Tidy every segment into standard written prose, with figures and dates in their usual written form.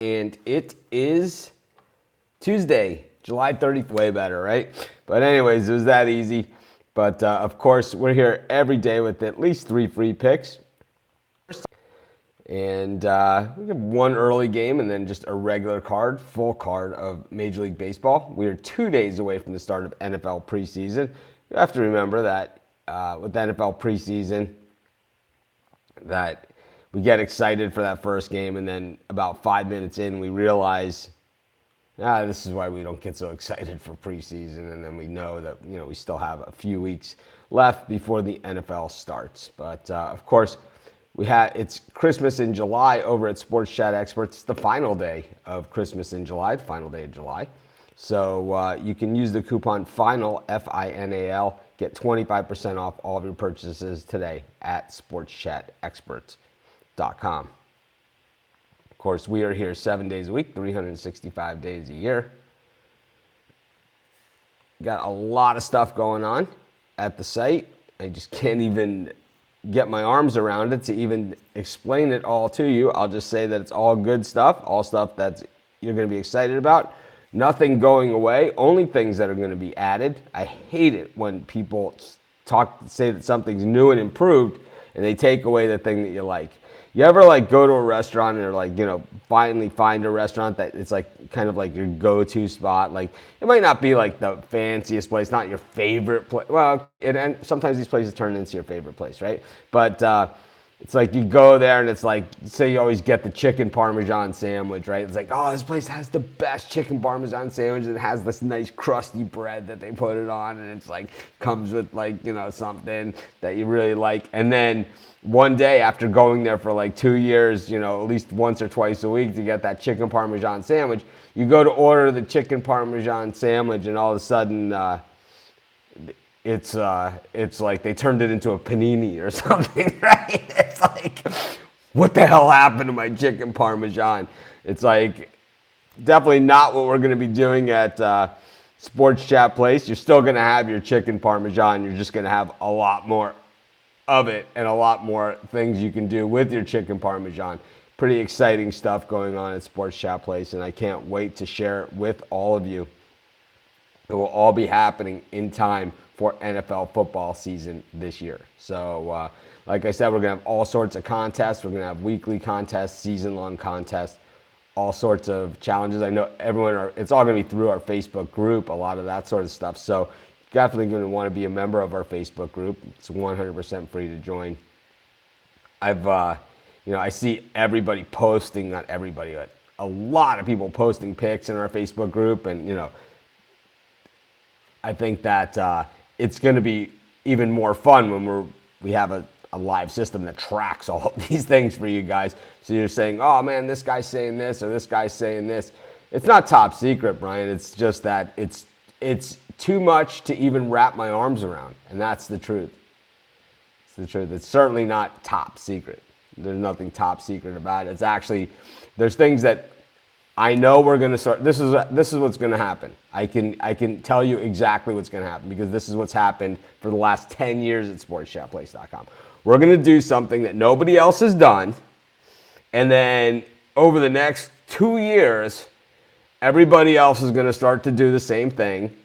And it is Tuesday, July 30th. Way better, right? But anyways, it was that easy. But of course, we're here every day with at least 3 free picks. And we have one early game and then just a regular card, full card of Major League Baseball. We are 2 days away from the start of NFL preseason. You have to remember that with NFL preseason, that we get excited for that first game, and then about 5 minutes in, we realize, this is why we don't get so excited for preseason, and then we know that we still have a few weeks left before the NFL starts. But of course, it's Christmas in July over at Sports Chat Experts. It's the final day of Christmas in July, the final day of July. So you can use the coupon FINAL, FINAL, get 25% off all of your purchases today at sportschatexperts.com. Of course, we are here 7 days a week, 365 days a year. Got a lot of stuff going on at the site. I just can't even get my arms around it to even explain it all to you. I'll just say that it's all good stuff, all stuff that you're going to be excited about. Nothing going away, only things that are going to be added. I hate it when people say that something's new and improved and they take away the thing that you like. You ever go to a restaurant and finally find a restaurant that it's kind of like your go-to spot? It might not be the fanciest place, not your favorite place. Well, and sometimes these places turn into your favorite place, right? But it's you go there and it's say you always get the chicken Parmesan sandwich, right? It's oh, this place has the best chicken Parmesan sandwich. It has this nice crusty bread that they put it on, and it's comes with something that you really like. And then one day after going there for 2 years, at least once or twice a week to get that chicken Parmesan sandwich, you go to order the chicken Parmesan sandwich, and all of a sudden it's they turned it into a panini or something, right? It's what the hell happened to my chicken Parmesan? It's definitely not what we're going to be doing at Sports Chat Place. You're still going to have your chicken Parmesan. You're just going to have a lot more of it and a lot more things you can do with your chicken Parmesan. Pretty exciting stuff going on at Sports Chat Place, and I can't wait to share it with all of you. It will all be happening in time for NFL football season this year. So, like I said, we're going to have all sorts of contests. We're going to have weekly contests, season-long contests, all sorts of challenges. I know it's all going to be through our Facebook group, a lot of that sort of stuff. So, definitely going to want to be a member of our Facebook group. It's 100% free to join. I see everybody posting, not everybody, but a lot of people posting pics in our Facebook group, and I think that it's going to be even more fun when we have a live system that tracks all of these things for you guys. So you're saying, oh man, this guy's saying this or this guy's saying this. It's not top secret, Brian. It's just that it's too much to even wrap my arms around, and that's the truth. It's the truth. It's certainly not top secret. There's nothing top secret about it. It's actually, there's things that I know we're going to start. This is what's going to happen. I can tell you exactly what's going to happen because this is what's happened for the last 10 years at sportschatplace.com. We're going to do something that nobody else has done, and then over the next 2 years, everybody else is going to start to do the same thing,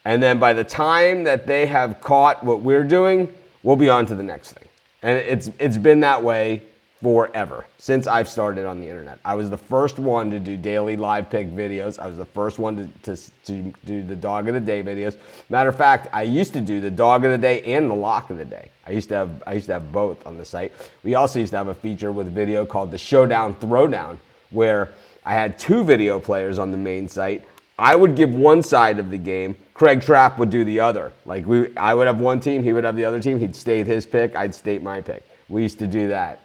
and then by the time that they have caught what we're doing, we'll be on to the next thing. And it's been that way forever, since I've started on the internet. I was the first one to do daily live pick videos. I was the first one to do the dog of the day videos. Matter of fact, I used to do the dog of the day and the lock of the day. I used to have both on the site. We also used to have a feature with a video called the Showdown Throwdown, where I had 2 video players on the main site. I would give one side of the game. Craig Trapp would do the other. I would have one team, he would have the other team. He'd state his pick, I'd state my pick. We used to do that.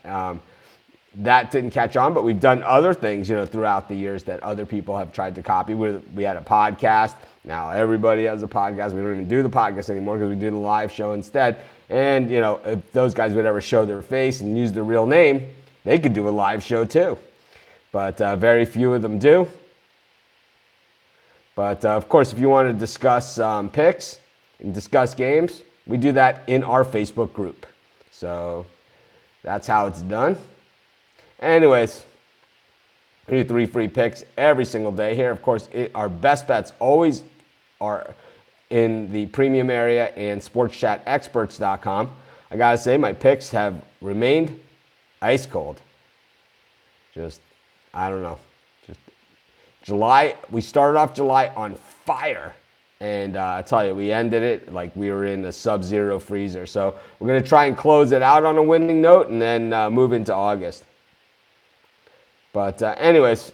That didn't catch on, but we've done other things, throughout the years that other people have tried to copy. We had a podcast. Now everybody has a podcast. We don't even do the podcast anymore because we do the live show instead. And, if those guys would ever show their face and use their real name, they could do a live show too. But very few of them do. But, of course, if you want to discuss picks and discuss games, we do that in our Facebook group. So that's how it's done. Anyways, We do 3 free picks every single day here. Of course, our best bets always are in the premium area and sportschatexperts.com. I got to say, my picks have remained ice cold. Just, I don't know. Just July, we started off July on fire. And I tell you, we ended it like we were in a sub-zero freezer. So we're going to try and close it out on a winning note and then move into August. But anyways,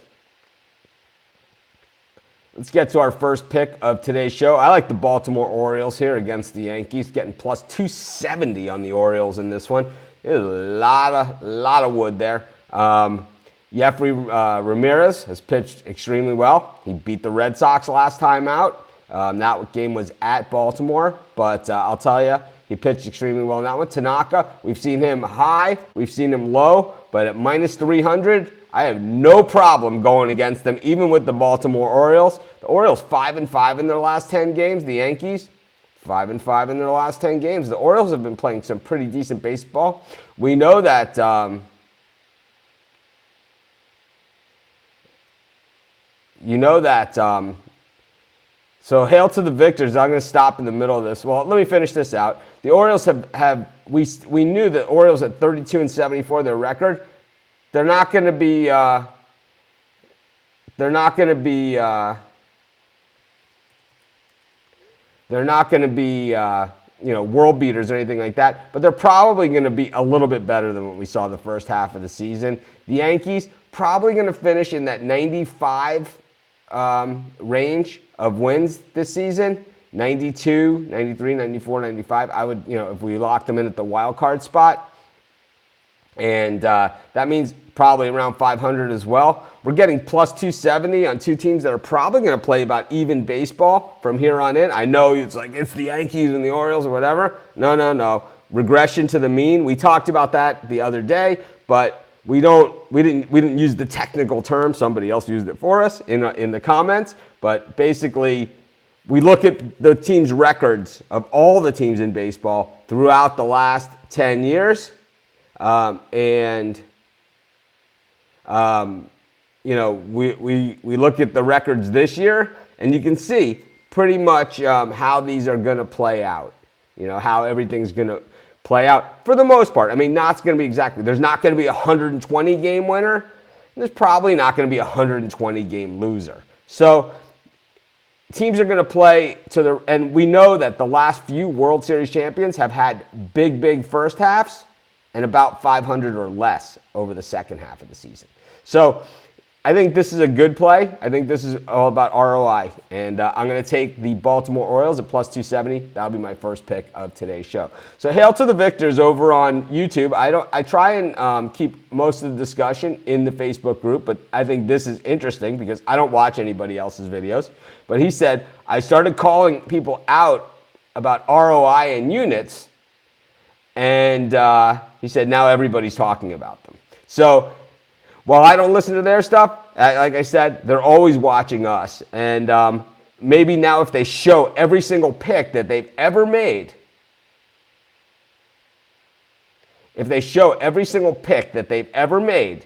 let's get to our first pick of today's show. I like the Baltimore Orioles here against the Yankees, getting plus 270 on the Orioles in this one. There's a lot of wood there. Yefry Ramirez has pitched extremely well. He beat the Red Sox last time out. That game was at Baltimore, but I'll tell you, he pitched extremely well in that one. Tanaka, we've seen him high, we've seen him low, but at minus 300, I have no problem going against them, even with the Baltimore Orioles. The Orioles 5-5 in their last 10 games. The Yankees 5-5 in their last 10 games. The Orioles have been playing some pretty decent baseball. We know that. So hail to the victors. I'm going to stop in the middle of this. Well, let me finish this out. The Orioles we knew that Orioles at 32-74, their record. They're not going to be world beaters or anything like that, but they're probably going to be a little bit better than what we saw the first half of the season. The Yankees probably going to finish in that 95 range of wins this season. 92, 93, 94, 95. I would, if we locked them in at the wild card spot. And that means probably around 500 as well. We're getting plus 270 on two teams that are probably going to play about even baseball from here on in. I know it's like it's the Yankees and the Orioles or whatever. No. Regression to the mean. We talked about that the other day, but we didn't use the technical term. Somebody else used it for us in the comments. But basically, we look at the team's records of all the teams in baseball throughout the last 10 years. We look at the records this year, and you can see pretty much how these are going to play out. How everything's going to play out for the most part. I mean, there's not going to be a 120 game winner. And there's probably not going to be a 120 game loser. So teams are going to play and we know that the last few World Series champions have had big first halves and about 500 or less over the second half of the season. So I think this is a good play. I think this is all about ROI. And I'm going to take the Baltimore Orioles at plus 270. That'll be my first pick of today's show. So hail to the victors over on YouTube. I try and keep most of the discussion in the Facebook group, but I think this is interesting because I don't watch anybody else's videos. But he said, I started calling people out about ROI and units, and he said, now everybody's talking about them. So while I don't listen to their stuff, like I said, they're always watching us. And maybe now if they show every single pick that they've ever made,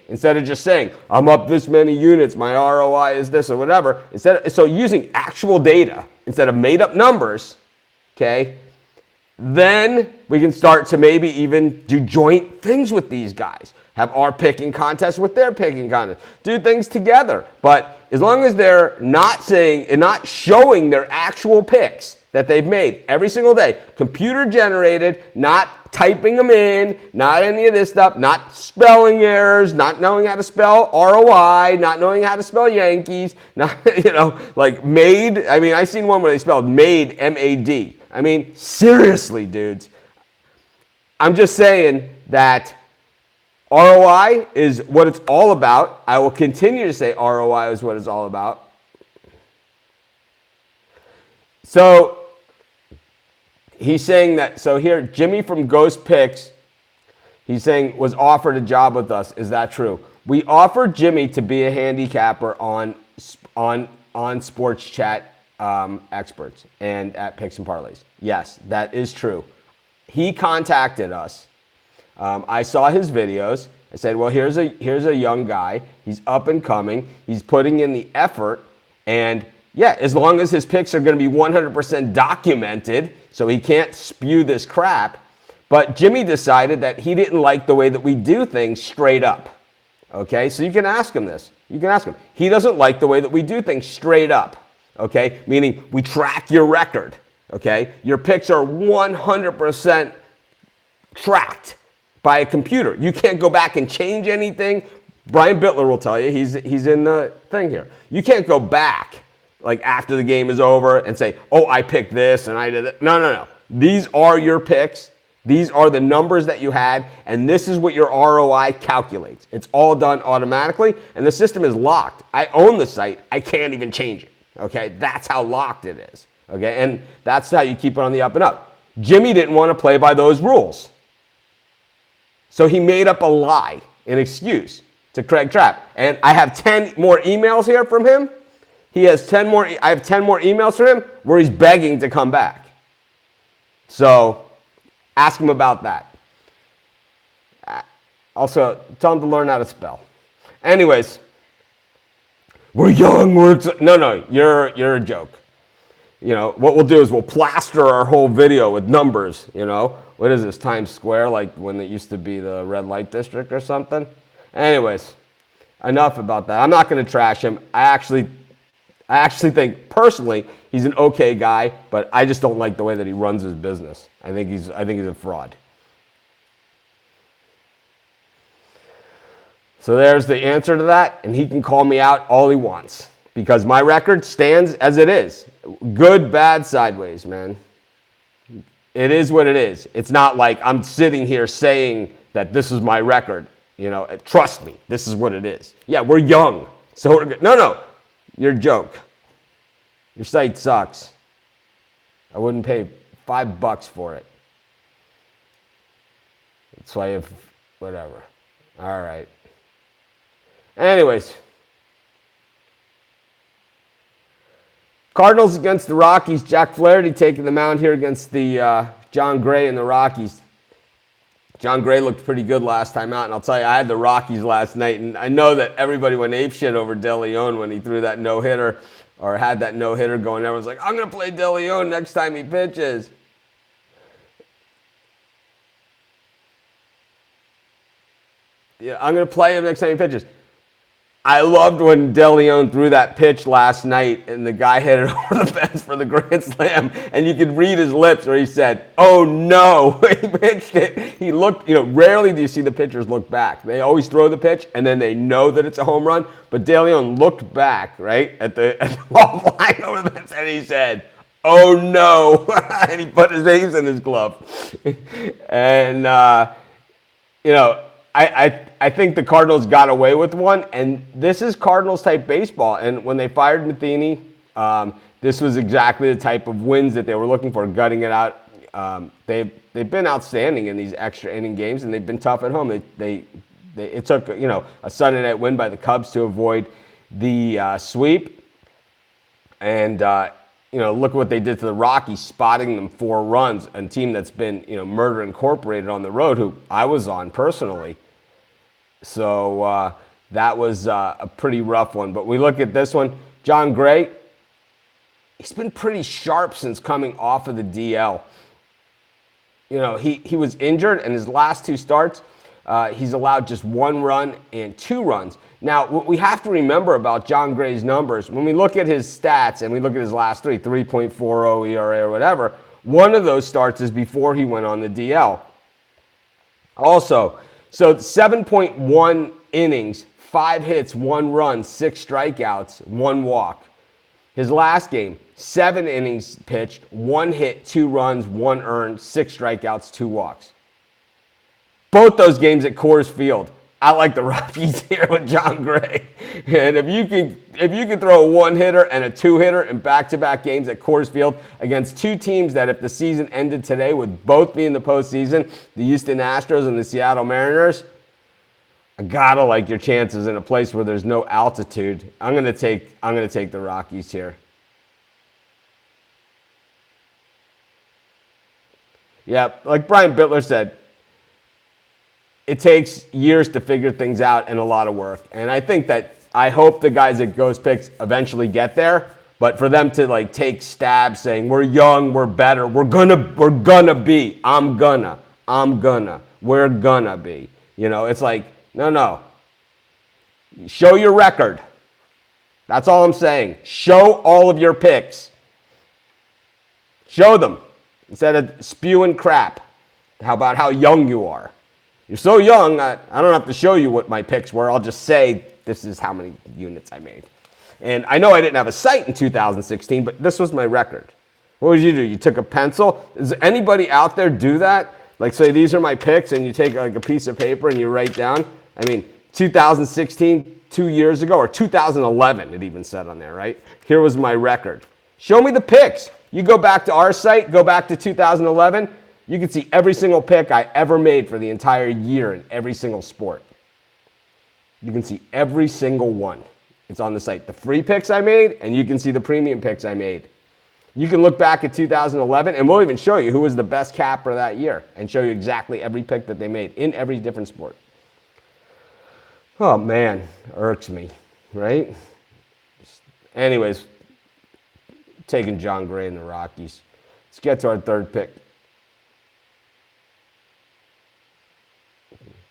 instead of just saying, I'm up this many units, my ROI is this or whatever, so using actual data instead of made up numbers, okay, then we can start to maybe even do joint things with these guys. Have our picking contest with their picking contest. Do things together. But as long as they're not saying and not showing their actual picks that they've made every single day, computer generated, not typing them in, not any of this stuff, not spelling errors, not knowing how to spell ROI, not knowing how to spell Yankees, not, like made. I mean, I seen one where they spelled made, M-A-D. I mean, seriously, dudes. I'm just saying that ROI is what it's all about. I will continue to say ROI is what it's all about. So he's saying that, so here, Jimmy from Ghost Picks, he's saying was offered a job with us. Is that true? We offered Jimmy to be a handicapper on Sports Chat Experts and at Picks and Parlays. Yes, that is true. He contacted us. I saw his videos. I said, well, here's a young guy. He's up and coming. He's putting in the effort. And yeah, as long as his picks are going to be 100% documented, so he can't spew this crap. But Jimmy decided that he didn't like the way that we do things straight up. Okay, so you can ask him this. You can ask him. He doesn't like the way that we do things straight up. Okay, meaning we track your record. Okay, your picks are 100% tracked by a computer. You can't go back and change anything. Brian Bitler will tell you, he's in the thing here. You can't go back like after the game is over and say, oh, I picked this and I did it. No. These are your picks. These are the numbers that you had, and this is what your ROI calculates. It's all done automatically, and the system is locked. I own the site. I can't even change it. Okay, that's how locked it is. Okay, and that's how you keep it on the up and up. Jimmy didn't want to play by those rules. So he made up a lie, an excuse to Craig Trapp. And I have 10 more emails here from him. He has 10 more. I have 10 more emails from him where he's begging to come back. So ask him about that. Also, tell him to learn how to spell. Anyways, we're young. No, you're a joke. You know, what we'll do is we'll plaster our whole video with numbers, you know. What is this, Times Square, like when it used to be the red light district or something? Anyways, enough about that. I'm not going to trash him. I actually think, personally, he's an okay guy, but I just don't like the way that he runs his business. I think he's a fraud. So there's the answer to that, and he can call me out all he wants because my record stands as it is. Good, bad, sideways, man. It is what it is. It's not like I'm sitting here saying that this is my record. You know, trust me, this is what it is. Yeah, we're young, so we're good. No, you're a joke. Your site sucks. I wouldn't pay $5 for it. That's why if whatever. All right. Anyways. Cardinals against the Rockies. Jack Flaherty taking the mound here against the John Gray and the Rockies. John Gray looked pretty good last time out, and I'll tell you, I had the Rockies last night, and I know that everybody went apeshit over De Leon when he threw that no-hitter or had that no-hitter going. Everyone's like, I'm going to play De Leon next time he pitches. Yeah, I'm going to play him next time he pitches. I loved when De Leon threw that pitch last night and the guy hit it over the fence for the grand slam, and you could read his lips where he said, oh no, he pitched it. He looked, rarely do you see the pitchers look back. They always throw the pitch and then they know that it's a home run, but De Leon looked back, right, at the ball flying over the fence, and he said, oh no, and he put his names in his glove. And, I think the Cardinals got away with one, and this is Cardinals-type baseball. And when they fired Matheny, this was exactly the type of wins that they were looking for, gutting it out. They've been outstanding in these extra inning games, and they've been tough at home. It took a Sunday night win by the Cubs to avoid the sweep, and look at what they did to the Rockies, spotting them 4 runs, a team that's been Murder Incorporated on the road, who I was on personally. So that was a pretty rough one. But we look at this one. John Gray, he's been pretty sharp since coming off of the DL. He was injured, and his last 2 starts, he's allowed just 1 run and 2 runs. Now, what we have to remember about John Gray's numbers, when we look at his stats and we look at his last 3, 3.40 ERA or whatever, one of those starts is before he went on the DL. Also, so 7.1 innings, 5 hits, 1 run, 6 strikeouts, 1 walk. His last game, 7 innings pitched, 1 hit, 2 runs, 1 earned, 6 strikeouts, 2 walks. Both those games at Coors Field. I like the Rockies here with John Gray. And if you can throw a 1-hitter and a 2-hitter in back-to-back games at Coors Field against 2 teams that if the season ended today would both be in the postseason, the Houston Astros and the Seattle Mariners, I gotta like your chances in a place where there's no altitude. I'm gonna take the Rockies here. Yeah, like Brian Bitler said, it takes years to figure things out and a lot of work. And I hope the guys at Ghost Picks eventually get there. But for them to like take stabs saying we're young, we're better, we're gonna be, we're gonna be. You know, it's like, no. Show your record. That's all I'm saying. Show all of your picks. Show them instead of spewing crap. How about how young you are? You're so young, I don't have to show you what my picks were. I'll just say this is how many units I made. And I know I didn't have a site in 2016, but this was my record. What would you do? You took a pencil? Does anybody out there do that? Like say these are my picks and you take like a piece of paper and you write down. I mean, 2016, 2 years ago, or 2011, it even said on there, right? Here was my record. Show me the picks. You go back to our site, go back to 2011, you can see every single pick I ever made for the entire year in every single sport. You can see every single one. It's on the site. The free picks I made, and you can see the premium picks I made. You can look back at 2011, and we'll even show you who was the best capper that year and show you exactly every pick that they made in every different sport. Oh, man, irks me, right? Anyways, taking John Gray and the Rockies. Let's get to our third pick.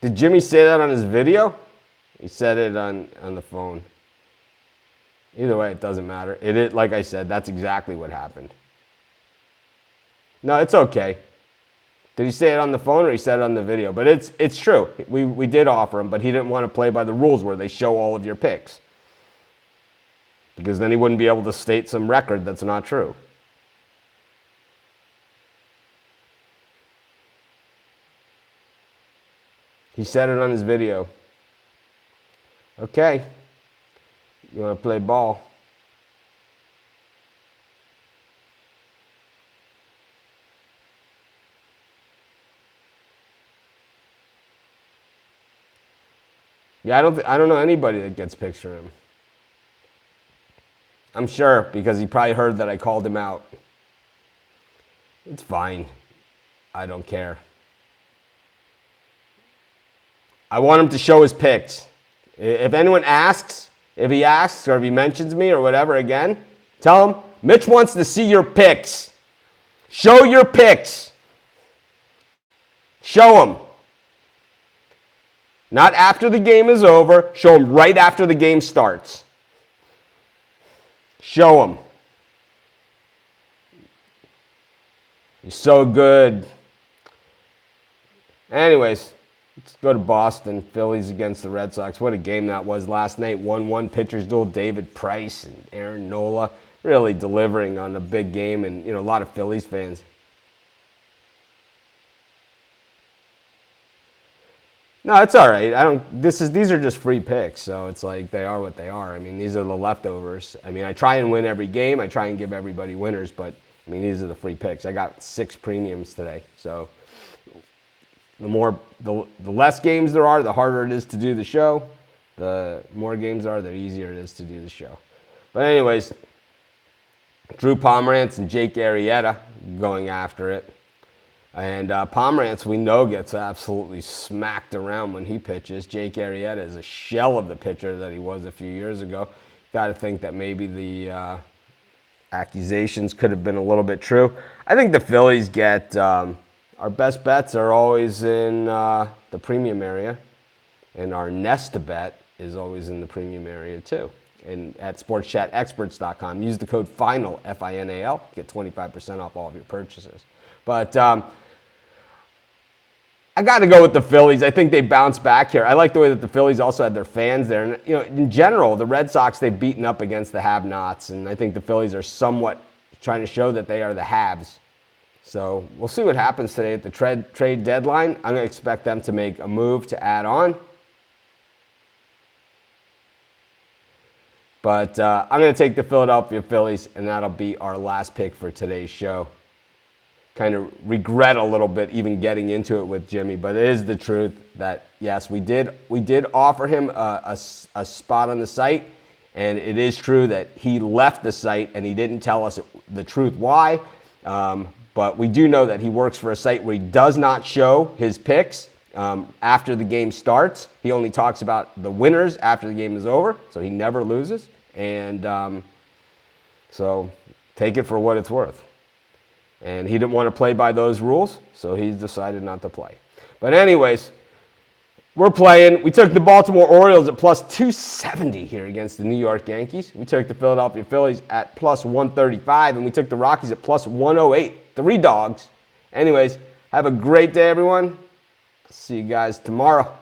Did Jimmy say that on his video? He said it on the phone. Either way, it doesn't matter. It is, like I said, that's exactly what happened. No, it's okay. Did he say it on the phone or he said it on the video? But it's true. We did offer him, but he didn't want to play by the rules where they show all of your picks. Because then he wouldn't be able to state some record that's not true. He said it on his video. Okay. You want to play ball? Yeah, I don't know anybody that gets picks from him. I'm sure because he probably heard that I called him out. It's fine. I don't care. I want him to show his picks. If anyone asks, if he asks or if he mentions me or whatever again, tell him, Mitch wants to see your picks. Show your picks. Show him. Not after the game is over. Show him right after the game starts. Show him. You're so good. Anyways, let's go to Boston. Phillies against the Red Sox. What a game that was last night. 1-1 pitchers duel. David Price and Aaron Nola really delivering on a big game, and a lot of Phillies fans. No, it's all right. These are just free picks, so it's like they are what they are. I mean, these are the leftovers. I mean, I try and win every game. I try and give everybody winners, but I mean, these are the free picks. I got 6 premiums today, so the less games there are, the harder it is to do the show. The more games there are, the easier it is to do the show. But anyways, Drew Pomerantz and Jake Arrieta going after it. And Pomerantz, we know, gets absolutely smacked around when he pitches. Jake Arrieta is a shell of the pitcher that he was a few years ago. Got to think that maybe the accusations could have been a little bit true. I think the Phillies get our best bets are always in the premium area, and our nest bet is always in the premium area too. And at sportschatexperts.com, use the code FINAL, FINAL, get 25% off all of your purchases. But I got to go with the Phillies. I think they bounce back here. I like the way that the Phillies also had their fans there. And in general, the Red Sox, they've beaten up against the have-nots, and I think the Phillies are somewhat trying to show that they are the haves. So we'll see what happens today at the trade deadline. I'm going to expect them to make a move to add on. But I'm going to take the Philadelphia Phillies, and that'll be our last pick for today's show. Kind of regret a little bit even getting into it with Jimmy, but it is the truth that, yes, we did offer him a spot on the site, and it is true that he left the site and he didn't tell us the truth why, but we do know that he works for a site where he does not show his picks, after the game starts. He only talks about the winners after the game is over, so he never loses. And so take it for what it's worth. And he didn't want to play by those rules, so he decided not to play. But anyways, we're playing. We took the Baltimore Orioles at plus 270 here against the New York Yankees. We took the Philadelphia Phillies at plus 135, and we took the Rockies at plus 108. 3 dogs. Anyways, have a great day, everyone. See you guys tomorrow.